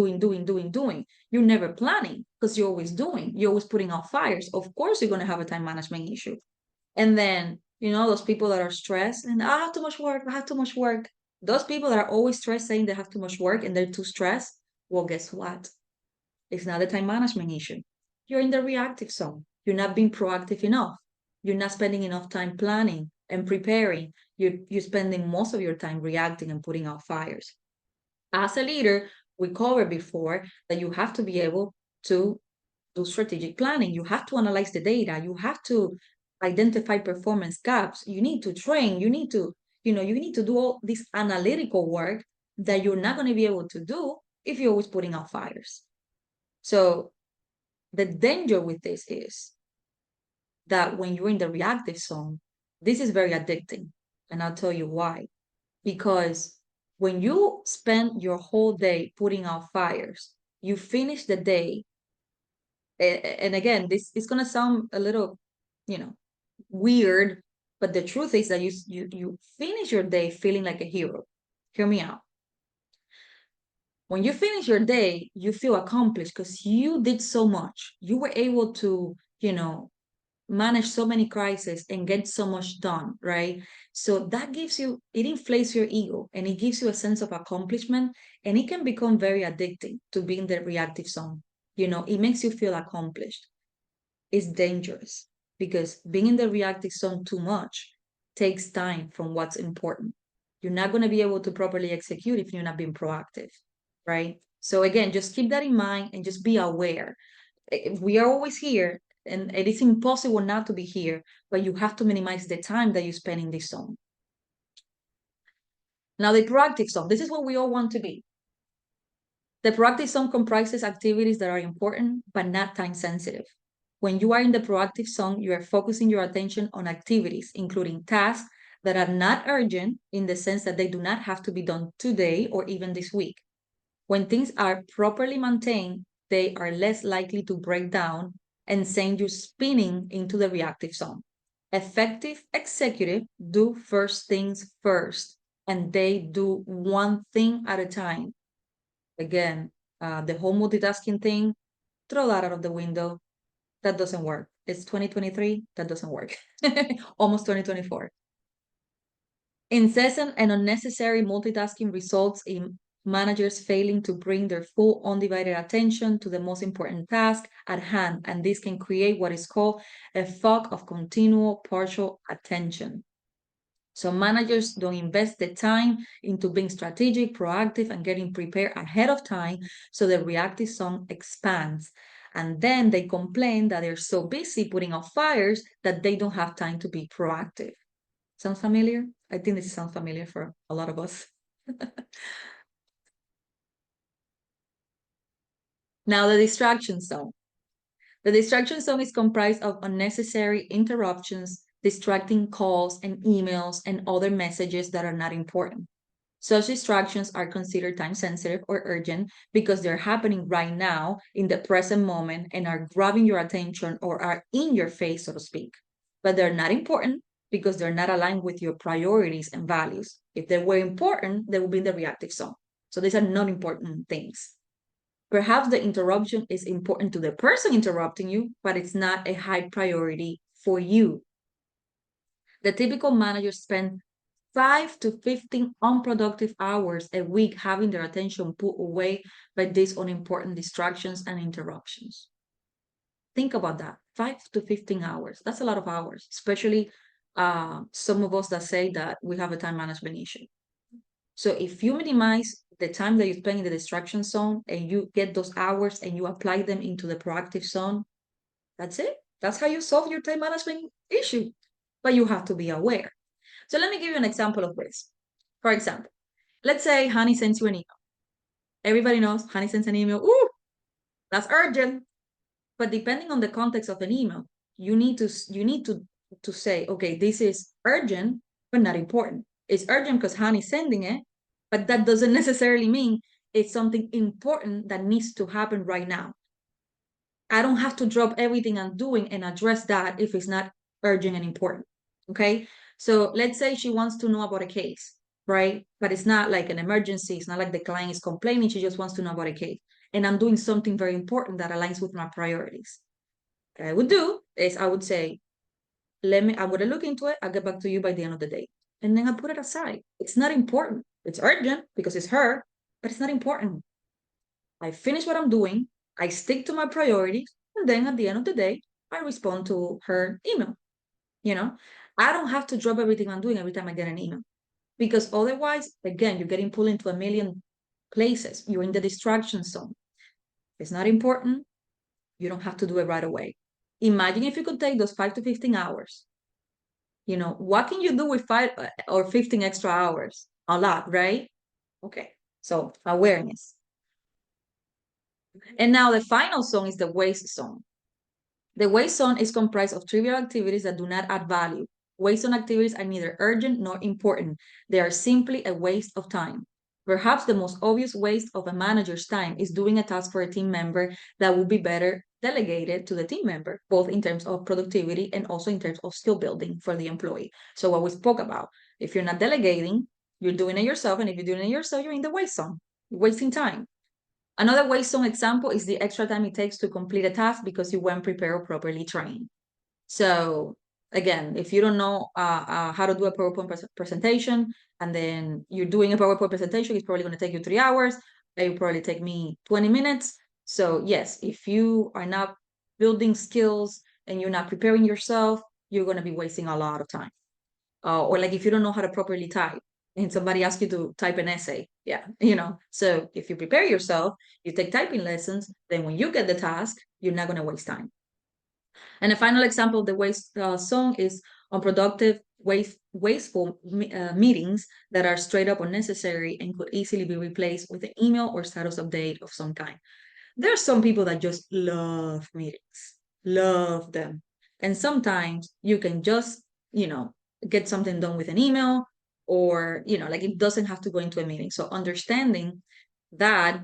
You're never planning because you're always doing. You're always putting out fires. Of course, you're going to have a time management issue. And then, those people that are stressed and I have too much work. I have too much work. Those people that are always stressed saying they have too much work and they're too stressed. Well, guess what? It's not a time management issue. You're in the reactive zone. You're not being proactive enough. You're not spending enough time planning and preparing. You're spending most of your time reacting and putting out fires. As a leader, we covered before that you have to be able to do strategic planning. You have to analyze the data. You have to identify performance gaps. You need to train. You need to do all this analytical work that you're not going to be able to do if you're always putting out fires. So the danger with this is that when you're in the reactive zone, this is very addicting. And I'll tell you why. Because when you spend your whole day putting out fires, you finish the day. And again, this is going to sound a little, weird, but the truth is that you finish your day feeling like a hero. Hear me out. When you finish your day, you feel accomplished because you did so much. You were able to, manage so many crises and get so much done, right? So that it inflates your ego and it gives you a sense of accomplishment, and it can become very addicting to be in the reactive zone. It makes you feel accomplished. It's dangerous because being in the reactive zone too much takes time from what's important. You're not going to be able to properly execute if you're not being proactive, right? So again, just keep that in mind and just be aware. We are always here, and it is impossible not to be here, but you have to minimize the time that you spend in this zone. Now, the proactive zone, this is what we all want to be. The proactive zone comprises activities that are important, but not time sensitive. When you are in the proactive zone, you are focusing your attention on activities, including tasks that are not urgent in the sense that they do not have to be done today or even this week. When things are properly maintained, they are less likely to break down and send you spinning into the reactive zone. Effective executives do first things first, and they do one thing at a time. Again, the whole multitasking thing, throw that out of the window. That doesn't work. It's 2023. That doesn't work. Almost 2024. Incessant and unnecessary multitasking results in managers failing to bring their full undivided attention to the most important task at hand, and this can create what is called a fog of continual partial attention. So managers don't invest the time into being strategic, proactive, and getting prepared ahead of time, so the reactive zone expands. And then they complain that they're so busy putting out fires that they don't have time to be proactive. Sounds familiar? I think this sounds familiar for a lot of us. Now, the distraction zone. The distraction zone is comprised of unnecessary interruptions, distracting calls and emails, and other messages that are not important. Such distractions are considered time sensitive or urgent because they're happening right now in the present moment and are grabbing your attention or are in your face, so to speak. But they're not important because they're not aligned with your priorities and values. If they were important, they would be in the reactive zone. So these are not important things. Perhaps the interruption is important to the person interrupting you, but it's not a high priority for you. The typical manager spends 5 to 15 unproductive hours a week having their attention put away by these unimportant distractions and interruptions. Think about that. 5 to 15 hours. That's a lot of hours, especially some of us that say that we have a time management issue. So if you minimize the time that you spend in the distraction zone and you get those hours and you apply them into the proactive zone, that's it. That's how you solve your time management issue. But you have to be aware. So let me give you an example of this. For example, let's say Honey sends you an email. Everybody knows Honey sends an email. Ooh, That's urgent. But depending on the context of an email, you need to say, okay, this is urgent, but not important. It's urgent because Hani's sending it, but that doesn't necessarily mean it's something important that needs to happen right now. I don't have to drop everything I'm doing and address that if it's not urgent and important. Okay. So let's say she wants to know about a case, right? But it's not like an emergency. It's not like the client is complaining. She just wants to know about a case. And I'm doing something very important that aligns with my priorities. What I would do is I would say, I'm going to look into it. I'll get back to you by the end of the day. And then I put it aside. It's not important. It's urgent because it's her, but it's not important. I finish what I'm doing, I stick to my priorities, and then at the end of the day, I respond to her email. You know, I don't have to drop everything I'm doing every time I get an email because otherwise, again, you're getting pulled into a million places. You're in the distraction zone. It's not important. You don't have to do it right away. Imagine if you could take those 5 to 15 hours. What can you do with 5 or 15 extra hours? A lot, right? Okay. So awareness. And now the final zone is the waste zone. The waste zone is comprised of trivial activities that do not add value. Waste zone activities are neither urgent nor important. They are simply a waste of time. Perhaps the most obvious waste of a manager's time is doing a task for a team member that would be better delegated to the team member, both in terms of productivity and also in terms of skill building for the employee. So what we spoke about, if you're not delegating, you're doing it yourself. And if you're doing it yourself, you're in the waste zone, you're wasting time. Another waste zone example is the extra time it takes to complete a task because you weren't prepared or properly trained. So again, if you don't know how to do a PowerPoint presentation, and then you're doing a PowerPoint presentation, it's probably going to take you 3 hours. It will probably take me 20 minutes. So yes, if you are not building skills and you're not preparing yourself, you're going to be wasting a lot of time. Or like if you don't know how to properly type and somebody asks you to type an essay, yeah, so if you prepare yourself, you take typing lessons, then when you get the task, you're not going to waste time. And a final example of the waste zone is unproductive, wasteful meetings that are straight up unnecessary and could easily be replaced with an email or status update of some kind. There are some people that just love meetings, love them. And sometimes you can just, get something done with an email or, like it doesn't have to go into a meeting. So understanding that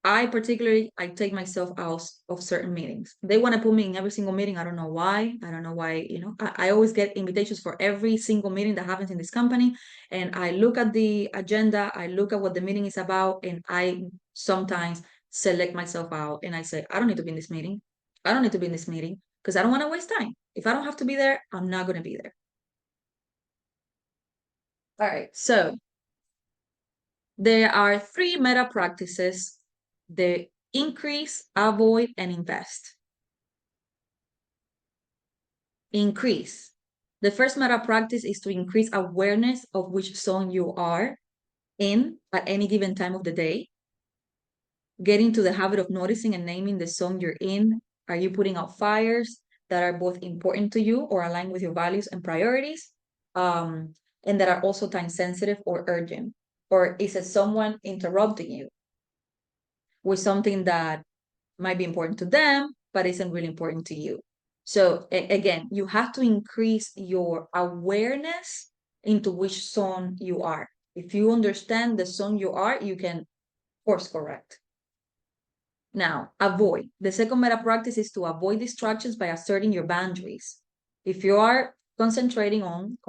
I take myself out of certain meetings. They want to put me in every single meeting. I don't know why. I don't know why, I always get invitations for every single meeting that happens in this company. And I look at the agenda, I look at what the meeting is about, and I sometimes select myself out and I say, I don't need to be in this meeting. I don't need to be in this meeting because I don't want to waste time. If I don't have to be there, I'm not going to be there. All right. So there are three meta practices: the increase, avoid, and invest. Increase. The first meta practice is to increase awareness of which zone you are in at any given time of the day. Get into the habit of noticing and naming the zone you're in. Are you putting out fires that are both important to you or align with your values and priorities? And that are also time sensitive or urgent? Or is it someone interrupting you with something that might be important to them, but isn't really important to you? So again, you have to increase your awareness into which zone you are. If you understand the zone you are, you can course correct. Now, avoid. The second meta practice is to avoid distractions by asserting your boundaries. If you are concentrating on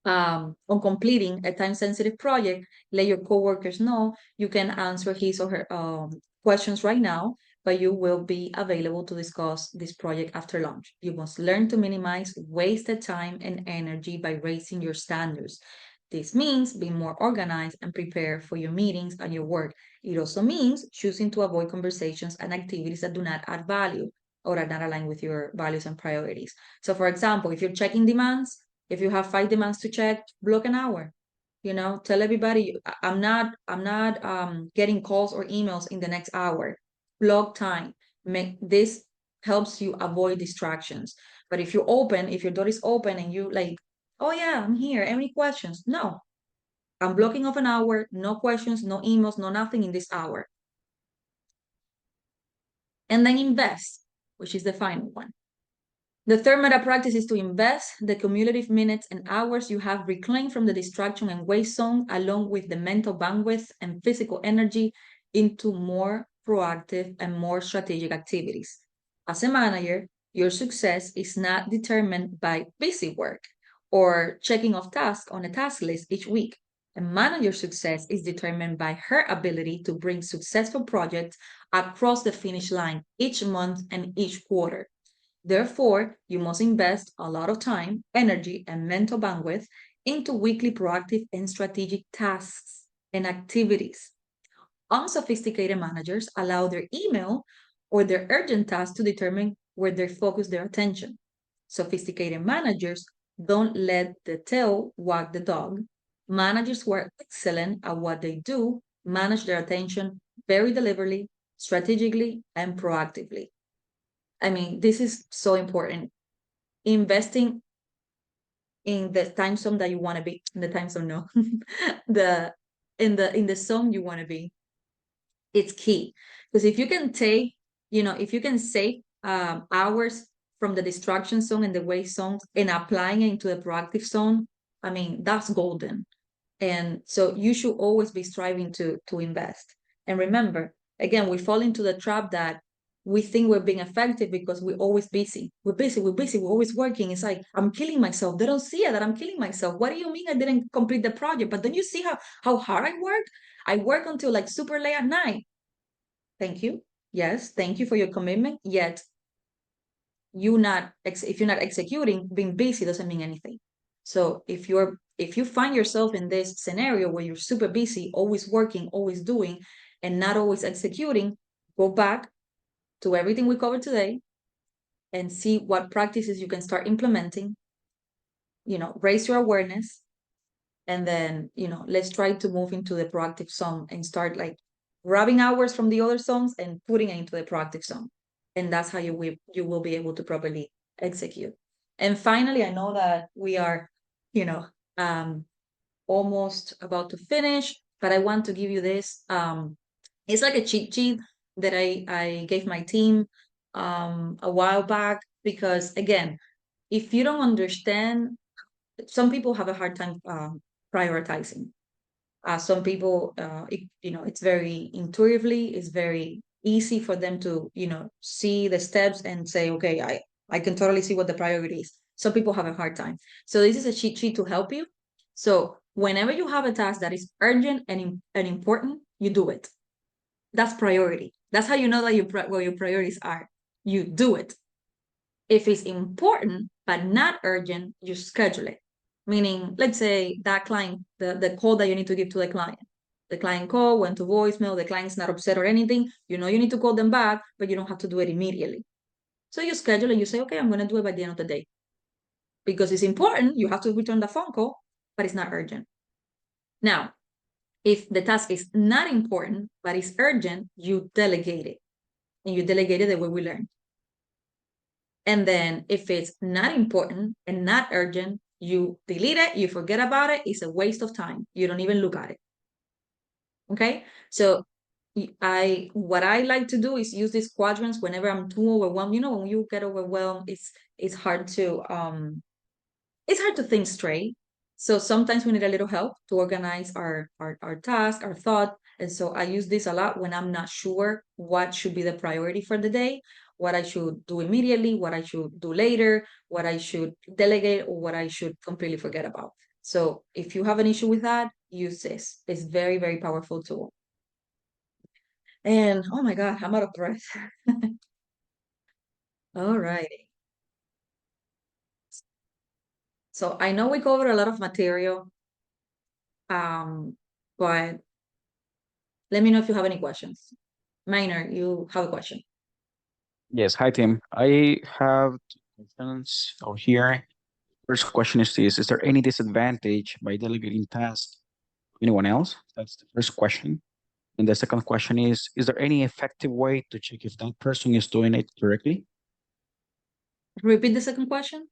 on completing a time-sensitive project, let your coworkers know you can answer his or her questions right now, but you will be available to discuss this project after lunch. You must learn to minimize wasted time and energy by raising your standards. This means being more organized and prepared for your meetings and your work. It also means choosing to avoid conversations and activities that do not add value or are not aligned with your values and priorities. So, for example, if you're checking demands, if you have 5 demands to check, block an hour. Tell everybody I'm not getting calls or emails in the next hour. Block time. Make this helps you avoid distractions. But if your door is open and you like, oh yeah, I'm here. Any questions? No. I'm blocking off an hour, no questions, no emails, no nothing in this hour. And then invest, which is the final one. The third meta practice is to invest the cumulative minutes and hours you have reclaimed from the distraction and waste zone, along with the mental bandwidth and physical energy, into more proactive and more strategic activities. As a manager, your success is not determined by busy work or checking off tasks on a task list each week. A manager's success is determined by her ability to bring successful projects across the finish line each month and each quarter. Therefore, you must invest a lot of time, energy, and mental bandwidth into weekly proactive and strategic tasks and activities. Unsophisticated managers allow their email or their urgent tasks to determine where they focus their attention. Sophisticated managers don't let the tail wag the dog. Managers who are excellent at what they do manage their attention very deliberately, strategically, and proactively. I mean, this is so important. Investing in the time zone that you want to be, in the time zone, no, the in the zone you want to be, it's key. Because if you can take, if you can save hours from the distraction zone and the waste zone and applying it into the proactive zone, I mean, that's golden. And so you should always be striving to invest. And remember, again, we fall into the trap that we think we're being effective because we're always busy. We're always working. It's like, I'm killing myself. They don't see it that I'm killing myself. What do you mean I didn't complete the project? But don't you see how hard I work? I work until like super late at night. Thank you. Yes, thank you for your commitment. Yet if you're not executing, being busy doesn't mean anything. So if you find yourself in this scenario where you're super busy, always working, always doing, and not always executing, go back to everything we covered today and see what practices you can start implementing. Raise your awareness, and then let's try to move into the proactive zone and start like grabbing hours from the other zones and putting it into the proactive zone. And that's how you will be able to properly execute. And finally, I know that we are you know um almost about to finish, but I want to give you this. It's like a cheat sheet that I gave my team a while back, because again, if you don't understand, some people have a hard time prioritizing. Some people, it's very intuitively, it's very easy for them to, see the steps and say, okay, I can totally see what the priority is. Some people have a hard time. So this is a cheat sheet to help you. So whenever you have a task that is urgent and important, you do it. That's priority. That's how you know that where your priorities are. You do it. If it's important but not urgent, you schedule it. Meaning, let's say that client, the call that you need to give to the client. The client call went to voicemail, the client's not upset or anything. You know you need to call them back, but you don't have to do it immediately. So you schedule and you say, okay, I'm going to do it by the end of the day. Because it's important, you have to return the phone call, but it's not urgent. Now, if the task is not important, but it's urgent, you delegate it. And you delegate it the way we learned. And then if it's not important and not urgent, you delete it, you forget about it. It's a waste of time. You don't even look at it. Okay. So what I like to do is use these quadrants whenever I'm too overwhelmed. When you get overwhelmed, it's hard to think straight. So sometimes we need a little help to organize our task, our thought. And so I use this a lot when I'm not sure what should be the priority for the day, what I should do immediately, what I should do later, what I should delegate, or what I should completely forget about. So if you have an issue with that, use this. It's very, very powerful tool. And oh my God, I'm out of breath. All righty. So I know we covered a lot of material, but let me know if you have any questions. Minor, you have a question. Yes, hi Tim. I have two questions over here. First question is this: is there any disadvantage by delegating tasks to anyone else? That's the first question. And the second question is there any effective way to check if that person is doing it correctly? Repeat the second question.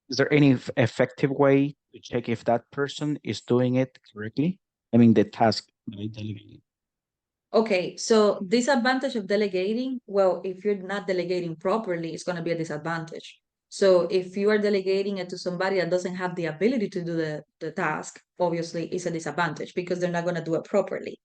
Is there any effective way to check if that person is doing it correctly? I mean, the task that I delegated. Okay, so disadvantage of delegating, well, if you're not delegating properly, it's going to be a disadvantage. So if you are delegating it to somebody that doesn't have the ability to do the task, obviously it's a disadvantage because they're not going to do it properly.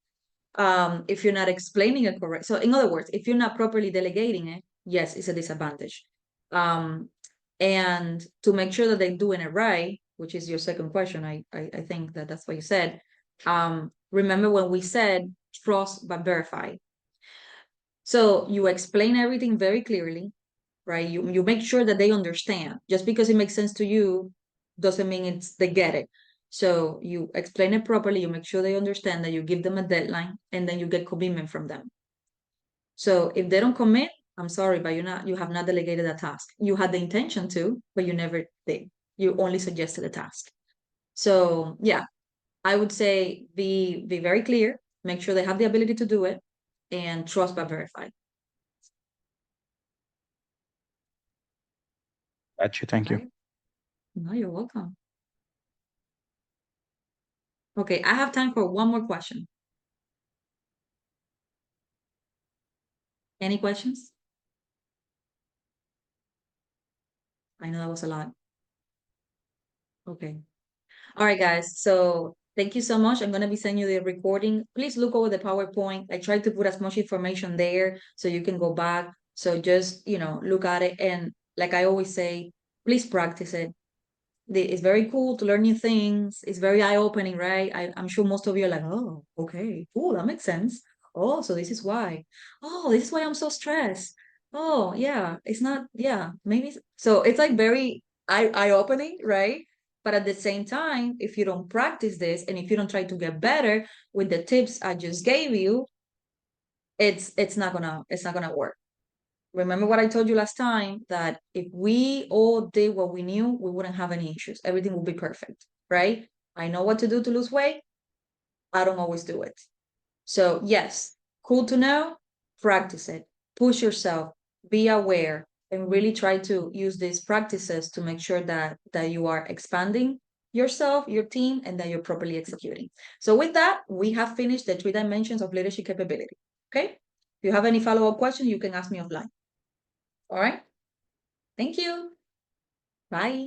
If you're not explaining it correct. So in other words, if you're not properly delegating it, yes, it's a disadvantage. And to make sure that they're doing it right, which is your second question, I think that's what you said. Remember when we said trust but verify. So you explain everything very clearly, right? You make sure that they understand. Just because it makes sense to you doesn't mean it's they get it. So you explain it properly, you make sure they understand that you give them a deadline, and then you get commitment from them. So if they don't commit, I'm sorry, but you have not delegated a task. You had the intention to, but you never did. You only suggested a task. So yeah, I would say be very clear, make sure they have the ability to do it, and trust but verify. Got you. Thank you. Right? No, you're welcome. Okay, I have time for one more question. Any questions? I know that was a lot. Okay. All right, guys. So thank you so much. I'm going to be sending you the recording. Please look over the PowerPoint. I tried to put as much information there so you can go back. So just, look at it. And like I always say, please practice it. It's very cool to learn new things. It's very eye-opening, right? I'm sure most of you are like, oh, okay, cool, that makes sense. Oh, so this is why. Oh, this is why I'm so stressed. Oh, yeah, it's not, yeah, maybe. So it's like very eye-opening, right? But at the same time, if you don't practice this and if you don't try to get better with the tips I just gave you, it's not gonna work. Remember what I told you last time, that if we all did what we knew, we wouldn't have any issues. Everything would be perfect, right? I know what to do to lose weight. I don't always do it. So yes, cool to know, practice it, push yourself, be aware, and really try to use these practices to make sure that you are expanding yourself, your team, and that you're properly executing. So with that, we have finished the 3 dimensions of leadership capability. Okay? If you have any follow-up questions, you can ask me offline. All right? Thank you. Bye.